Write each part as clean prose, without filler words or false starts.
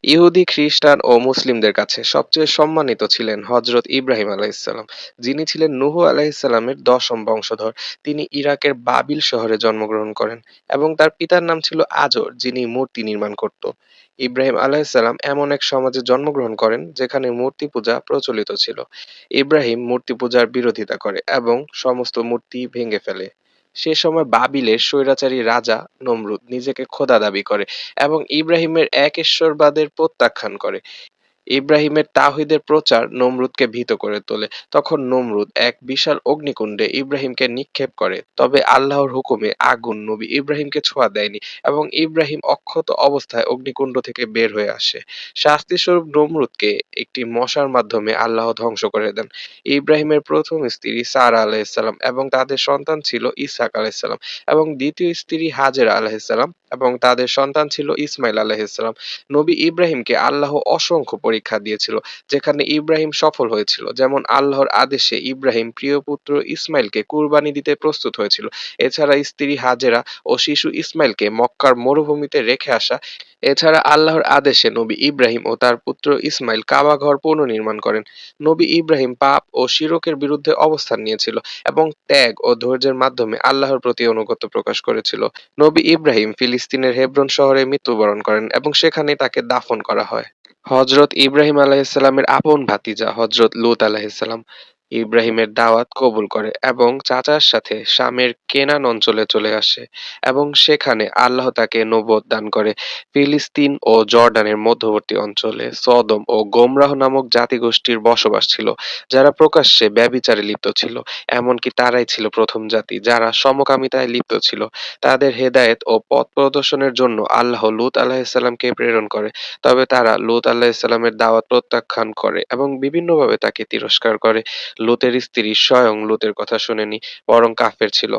ইহুদি, খ্রিস্টান ও মুসলিমদের কাছে সবচেয়ে সম্মানিত ছিলেন হযরত ইব্রাহিম আলাইহিসসালাম, যিনি ছিলেন নূহ আলাইহিসসালামের দশম বংশধর। তিনি ইরাকের বাবিল শহরে জন্মগ্রহণ করেন এবং তার পিতার নাম ছিল আজর, যিনি মূর্তি নির্মাণ করত। ইব্রাহিম আলাইহিসসালাম এমন এক সমাজে জন্মগ্রহণ করেন যেখানে মূর্তি পূজা প্রচলিত ছিল। ইব্রাহিম মূর্তি পূজার বিরোধিতা করে এবং সমস্ত মূর্তি ভেঙে ফেলে। সে সময় বাবিলের স্বৈরাচারী রাজা নমরুদ নিজেকে খোদা দাবি করে এবং ইব্রাহিমের একেশ্বরবাদের প্রত্যাখ্যান করে। ইব্রাহিমের তাওহীদের প্রচার নমরুদকে ভীত করে তোলে। তখন নমরুদ এক বিশাল অগ্নিকুণ্ডে ইব্রাহিমকে নিক্ষেপ করে, তবে আল্লাহর হুকুমে আগুন নবী ইব্রাহিমকে ছোঁয়া দেয়নি এবং ইব্রাহিম অক্ষত অবস্থায় অগ্নিকুণ্ড থেকে বের হয়ে আসে। শাস্তিস্বরূপ নমরুদকে একটি মশার মাধ্যমে আল্লাহ ধ্বংস করে দেন। ইব্রাহিমের প্রথম স্ত্রী সারা আলাইহিসসালাম এবং তাদের সন্তান ছিল ইসহাক আলাইহিসসালাম, এবং দ্বিতীয় স্ত্রী হাজেরা আলাইহিসসালাম এবং তাদের সন্তান ছিল ইসমাইল আলাইহিসসালাম। নবী ইব্রাহিমকে আল্লাহ অসংখ্য পরীক্ষা দিয়েছিল, যেখানে ইব্রাহিম সফল হয়েছিল। যেমন আল্লাহর আদেশে ইব্রাহিম প্রিয় পুত্র ইসমাইলকে কুরবানি দিতে প্রস্তুত হয়েছিল। এছাড়া স্ত্রী হাজেরা ও শিশু ইসমাইলকে মক্কার মরুভূমিতে রেখে আসা। এছাড়া আল্লাহর আদেশে নবী ইব্রাহিম ও তার পুত্র ইসমাইল কাবা ঘর পুনর্নির্মাণ করেন। নবী ইব্রাহিম পাপ ও শিরকের বিরুদ্ধে অবস্থান নিয়েছিল এবং ত্যাগ ও ধৈর্যের মাধ্যমে আল্লাহর প্রতি আনুগত্য প্রকাশ করেছিল। নবী ইব্রাহিম ফিলিস্তিনের হেব্রন শহরে মৃত্যুবরণ করেন এবং সেখানেই তাকে দাফন করা হয়। হযরত ইব্রাহিম আলাইহিসসালামের আপন ভাতিজা হযরত লূত আলাইহিসসালাম ইব্রাহিমের দাওয়াত কবুল করে এবং চাচার সাথে শামের কেনান অঞ্চলে চলে আসে এবং সেখানে আল্লাহ তাকে নবুয়ত দান করে। ফিলিস্তিন ও জর্ডানের মধ্যবর্তী অঞ্চলে সদম ও গোমরাহ নামক জাতিগোষ্ঠীর বসবাস ছিল, যারা প্রকাশ্যে ব্যভিচারে লিপ্ত ছিল। এমনকি তারাই ছিল প্রথম জাতি যারা সমকামিতায় লিপ্ত ছিল। তাদের হেদায়েত ও পথ প্রদর্শনের জন্য আল্লাহ লূত আলাইহিসসালামকে প্রেরণ করে। তবে তারা লূত আলাইহিসসালামের দাওয়াত প্রত্যাখ্যান করে এবং বিভিন্নভাবে তাকে তিরস্কার করে। লূতের স্ত্রী স্বয়ং লূতের কথা শোনেনি, বরং কাফের ছিল।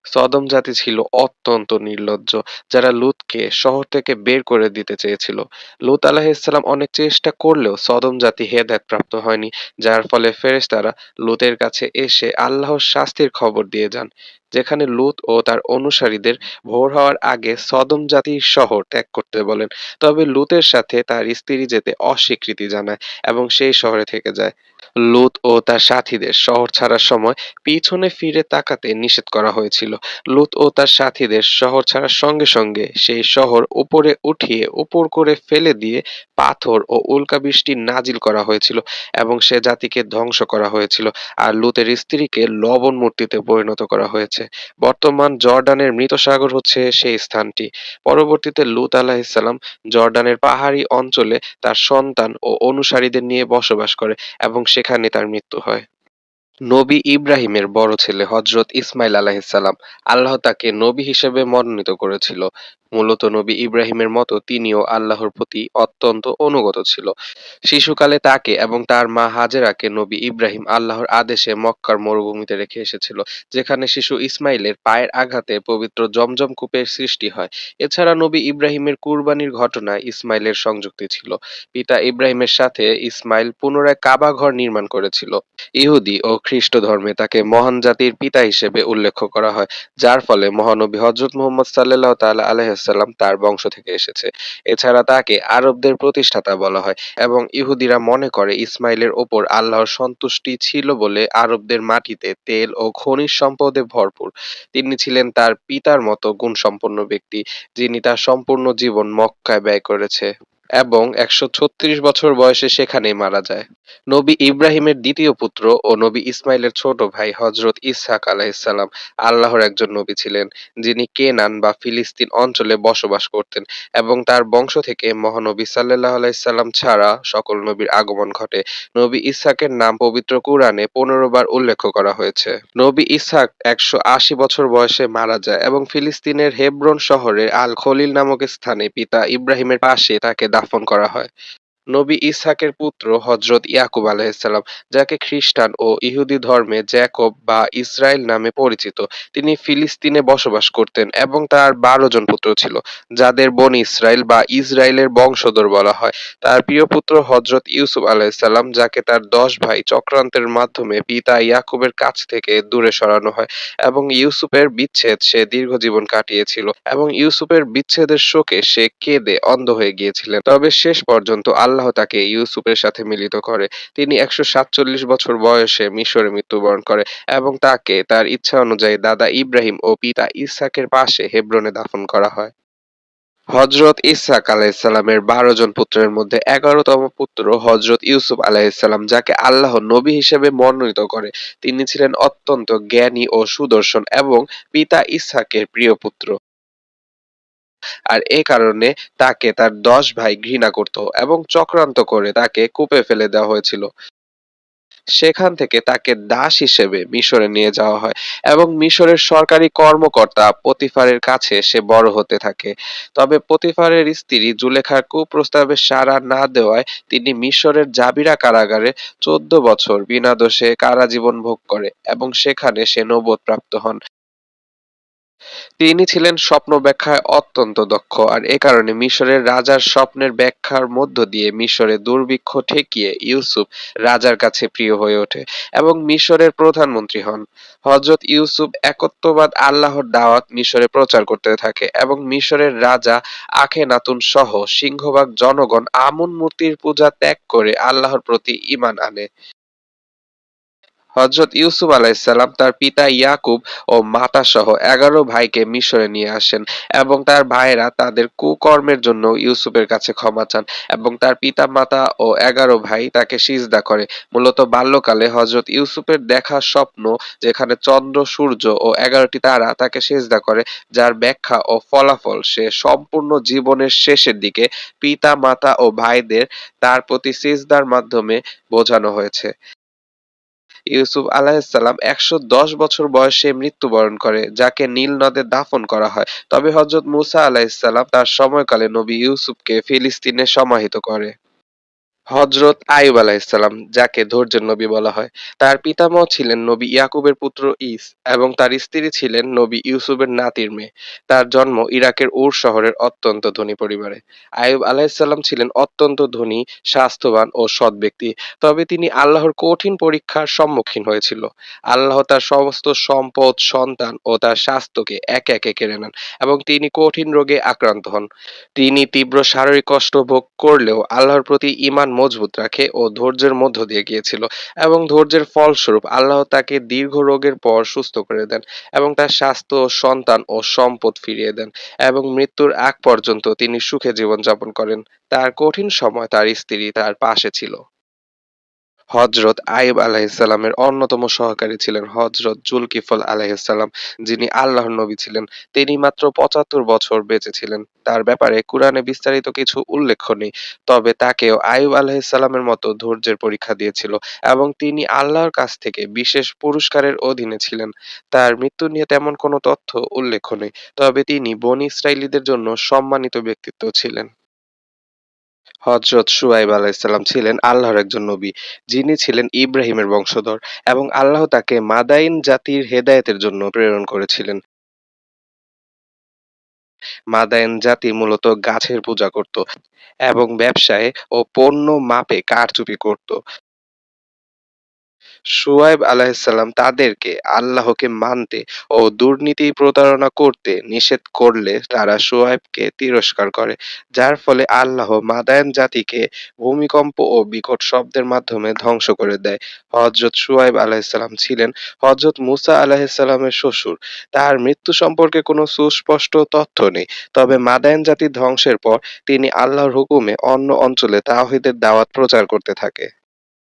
সদম জাতি ছিল অত্যন্ত নির্লজ্জ, যারা লূতকে শহর থেকে বের করে দিতে চেয়েছিল। লূত আলাইহিসসালাম অনেক চেষ্টা করলেও সদম জাতি হেদায়েত প্রাপ্ত হয়নি, যার ফলে ফেরেশতারা লূতের কাছে এসে আল্লাহর শাস্তির খবর দিয়ে যান, যেখানে লূত ও তার অনুসারীদের ভোর হওয়ার আগে সদম জাতির শহর ত্যাগ করতে বলেন। তবে লূতের সাথে তার স্ত্রী যেতে অস্বীকৃতি জানায় এবং সেই শহরে থেকে যায়। লূত ও তার সাথীদের শহর ছাড়ার সময় পিছনে ফিরে তাকাতে নিষেধ করা হয়েছিল। লূত ও তার সাথীদের শহর ছাড়ার সঙ্গে সঙ্গে সেই শহর উপরে উঠিয়ে উপর করে ফেলে দিয়ে পাথর ও উল্কাবৃষ্টি নাজিল করা হয়েছিল এবং সে জাতিকে ধ্বংস করা হয়েছিল। আর লূতের স্ত্রীকে লবণ মূর্তিতে পরিণত করা হয়েছে। বর্তমান জর্ডানের মৃত সাগর হচ্ছে সেই স্থানটি। পরবর্তীতে লূত আলাইহিসসালাম জর্ডানের পাহাড়ি অঞ্চলে তার সন্তান ও অনুসারীদের নিয়ে বসবাস করে এবং সেখানে তার মৃত্যু হয়। নবী ইব্রাহিমের বড় ছেলে হযরত ইসমাইল আলাইহিসসালাম, আল্লাহ তাকে নবী হিসেবে মনোনীত করেছিল। মূলত নবী ইব্রাহিমের মতো তিনিও আল্লাহর প্রতি অত্যন্ত অনুগত ছিল। শিশুকালে তাকে এবং তার মা হাজেরাকে নবী ইব্রাহিম আল্লাহর আদেশে মক্কার মরুভূমিতে রেখে এসেছিল, যেখানে শিশু ইসমাইলের পায়ের আঘাতে পবিত্র জমজম কূপের সৃষ্টি হয়। এছাড়া নবী ইব্রাহিমের কুরবানির ঘটনায় ইসমাইলের সংযুক্তি ছিল। পিতা ইব্রাহিমের সাথে ইসমাইল পুনরায় কাবা ঘর নির্মাণ করেছিল। ইহুদি ও খ্রিস্ট ধর্মে তাকে মহান জাতির পিতা হিসেবে উল্লেখ করা হয়, যার ফলে মহানবী হযরত মুহাম্মদ সাল্লাল্লাহু তাআলা আলাইহি সাল্লাম তার বংশ থেকে এসেছে। এছাড়া তাকে আরবদের প্রতিষ্ঠাতা বলা হয় এবং ইহুদিরা মনে করে ইসমাইলের ওপর আল্লাহর সন্তুষ্টি ছিল বলে আরবদের মাটিতে তেল ও খনিজ সম্পদে ভরপুর। তিনি ছিলেন তার পিতার মতো গুণসম্পন্ন ব্যক্তি, যিনি তার সম্পূর্ণ জীবন মক্কায় ব্যয় করেছে এবং ১৩৬ বছর বয়সে সেখানেই মারা যায়। নবী ইব্রাহিমের দ্বিতীয় পুত্র ও নবী ইসমাইলের ছোট ভাই হযরত ইসহাক আলাইহিসসালাম আল্লাহর একজন নবী ছিলেন, যিনি কেনান বা ফিলিস্তিন অঞ্চলে বসবাস করতেন এবং তার বংশ থেকে মহানবী সাল্লাল্লাহু আলাইহি সাল্লাম ছাড়া সকল নবীর আগমন ঘটে। নবী ইসহাকের নাম পবিত্র কুরআনে ১৫ বার উল্লেখ করা হয়েছে। নবী ইসহাক ১৮০ বছর বয়সে মারা যায় এবং ফিলিস্তিনের হেব্রন শহরে আল খলিল নামক স্থানে পিতা ইব্রাহিমের পাশে তাকে দাফন করা হয়। নবী ইসহাকের পুত্র হযরত ইয়াকুব আলাইহিসসালাম, যাকে খ্রিস্টান ও ইহুদি ধর্মে জ্যাকব বা ইসরাইল নামে পরিচিত। তিনি ফিলিস্তিনে বসবাস করতেন এবং তার ১২ জন পুত্র ছিল, যাদের বনী ইসরাইল বা ইসরায়েলের বংশধর বলা হয়। তার প্রিয় পুত্র হযরত ইউসুফ আলাইহিসসালাম, যাকে তার ১০ ভাই চক্রান্তের মাধ্যমে পিতা ইয়াকুবের কাছ থেকে দূরে সরানো হয়, এবং ইউসুফের বিচ্ছেদ সে দীর্ঘ জীবন কাটিয়েছিল, এবং ইউসুফের বিচ্ছেদের শোকে সে কেঁদে অন্ধ হয়ে গিয়েছিলেন। তবে শেষ পর্যন্ত আল্লাহ তাকে ইউসুফের সাথে মিলিত করে। তিনি ১৪৭ বছর বয়সে মিশরে মৃত্যুবরণ করে এবং তাকে তার ইচ্ছা অনুযায়ী দাদা ইব্রাহিম ও পিতা ইসহাকের পাশে হেব্রনে দাফন করা হয়। হযরত ইসহাক আলাইহিসসালামের ১২ জন পুত্রের মধ্যে ১১তম পুত্র হযরত ইউসুফ আলাইহিসসালাম, যাকে আল্লাহ নবী হিসেবে মনোনীত করে। তিনি ছিলেন অত্যন্ত জ্ঞানী ও সুদর্শন এবং পিতা ইসহাকের প্রিয় পুত্র। আর এ কারণে তাকে তার ১০ ভাই ঘৃণা করত এবং চক্রান্ত করে তাকে কূপে ফেলে দেওয়া হয়েছিল। সেখান থেকে তাকে দাস হিসেবে মিশরে নিয়ে যাওয়া হয় এবং মিশরের সরকারি কর্মকর্তা পতিফারের কাছে সে বড় হতে থাকে। তবে পতিফারের স্ত্রী জুলেখার কুপ্রস্তাবে সাড়া না দেওয়ায় তিনি মিশরের জাবিরা কারাগারে ১৪ বছর বিনা দোষে কারাজীবন ভোগ করে এবং সেখানে সে নবুয়ত প্রাপ্ত হন। তিনি ছিলেন স্বপ্ন ব্যাখ্যায় অত্যন্ত দক্ষ, আর এ কারণে মিশরের রাজার স্বপ্নের ব্যাখ্যার মধ্য দিয়ে মিশরে দুর্ভিক্ষ ঠেকিয়ে ইউসুফ রাজার কাছে প্রিয় হয়ে ওঠে এবং মিশরের প্রধানমন্ত্রী হন। হযরত ইউসুফ একত্ববাদ আল্লাহর দাওয়াত মিশরে প্রচার করতে থাকে এবং মিশরের রাজা আখেনাতুন সহ সিংহভাগ জনগণ আমুন মূর্তির পূজা ত্যাগ করে আল্লাহর প্রতি ঈমান আনে। হযরত ইউসুফ আলাইহিসসালাম তার পিতা ইয়াকুব ও মাতা সহ ১১ ভাইকে মিশরে নিয়ে আসেন এবং তার ভাইয়েরা তাদের কুকর্মের জন্য ইউসুফের কাছে ক্ষমা চান এবং তার পিতা মাতা ও ১১ ভাই তাকে সিজদা করে। মূলত বাল্যকালে হযরত ইউসুফের দেখা স্বপ্ন, যেখানে চন্দ্র, সূর্য ও ১১টি তারা তাকে সিজদা করে, যার ব্যাখ্যা ও ফলাফল সে সম্পূর্ণ জীবনের শেষের দিকে পিতা মাতা ও ভাইদের তার প্রতি সিজদার মাধ্যমে বোঝানো হয়েছে। ইউসুফ আলাইহিসসালাম ১১০ বছর বয়সে মৃত্যুবরণ করে, যাকে নীল নদে দাফন করা হয়। তবে হযরত মুসা আলাইহিসসালাম তার সময়কালে নবী ইউসুফকে ফিলিস্তিনে সমাহিত করে। হযরত আইয়ুব আলাইহিসসালাম, যাকে ধৈর্যের নবী বলা হয়, তার পিতামহ ছিলেন নবী ইয়াকুবের পুত্র ঈস এবং তার স্ত্রী ছিলেন নবী ইউসুফের নাতির মেয়ে। তার জন্ম ইরাকের উর শহরের অত্যন্ত ধনী পরিবারে। আইয়ুব আলাইহিসসালাম ছিলেন অত্যন্ত ধনী, স্বাস্থ্যবান ও সৎ ব্যক্তি। তবে তিনি আল্লাহর কঠিন পরীক্ষার সম্মুখীন হয়েছিল। আল্লাহ তার সমস্ত সম্পদ, সন্তান ও তার স্বাস্থ্যকে একে একে কেড়ে নেন এবং তিনি কঠিন রোগে আক্রান্ত হন। তিনি তীব্র শারীরিক কষ্ট ভোগ করলেও আল্লাহর প্রতি ঈমান মজবুত রাখে ও ধৈর্যের মধ্য দিয়ে গিয়েছিল, এবং ধৈর্যের ফলস্বরূপ আল্লাহ তাকে দীর্ঘ রোগের পর সুস্থ করে দেন এবং তার স্বাস্থ্য, সন্তান ও সম্পদ ফিরিয়ে দেন, এবং মৃত্যুর আগ পর্যন্ত তিনি সুখে জীবনযাপন করেন। তার কঠিন সময় তার স্ত্রী তার পাশে ছিল। হযরত আইয়ুব আলাইহিসসালামের অন্যতম সহকারী ছিলেন হযরত জুলকিফল আলাইহিসসালাম, যিনি আল্লাহর নবী ছিলেন। তিনি মাত্র ৭৫ বছর বেঁচে ছিলেন। তার ব্যাপারে কুরআনে বিস্তারিত কিছু উল্লেখ নেই, তবে তাকেও আইয়ুব আলাইহিসসালামের মতো ধৈর্যের পরীক্ষা দিয়েছিল এবং তিনি আল্লাহর কাছ থেকে বিশেষ পুরস্কারের অধীনে ছিলেন। তার মৃত্যু নিয়ে তেমন কোনো তথ্য উল্লেখ নেই, তবে তিনি বনী ইসরাঈলীদের জন্য সম্মানিত ব্যক্তিত্ব ছিলেন। হযরত শুআয়ব আলাইহিসসালাম ছিলেন আল্লাহর একজন নবী, যিনি ছিলেন ইব্রাহিমের বংশধর, এবং আল্লাহ তাকে মাদাইন জাতির হেদায়েতের জন্য প্রেরণ করেছিলেন। মাদায়েন জাতি মূলত গাছের পূজা করত এবং ব্যবসায়ে ও পণ্য মাপে কারচুপি করত। শুআয়ব আলাইহিসসালাম তাদেরকে আল্লাহকে মানতে ও দুর্নীতি প্রতারণা করতে নিষেধ করলে তারা শুআয়বকে তিরস্কার করে, যার ফলে আল্লাহ মাদায়ান জাতিকে ভূমিকম্প ও বিকট শব্দের মাধ্যমে ধ্বংস করে দেয়। হযরত শুআয়ব আলাইহিসসালাম ছিলেন হযরত মুসা আলাইহিসসালামের শ্বশুর। তার মৃত্যু সম্পর্কে কোনো সুস্পষ্ট তথ্য নেই, তবে মাদায়ান জাতি ধ্বংসের পর তিনি আল্লাহর হুকুমে অন্য অঞ্চলে তাওহীদের দাওয়াত প্রচার করতে থাকে।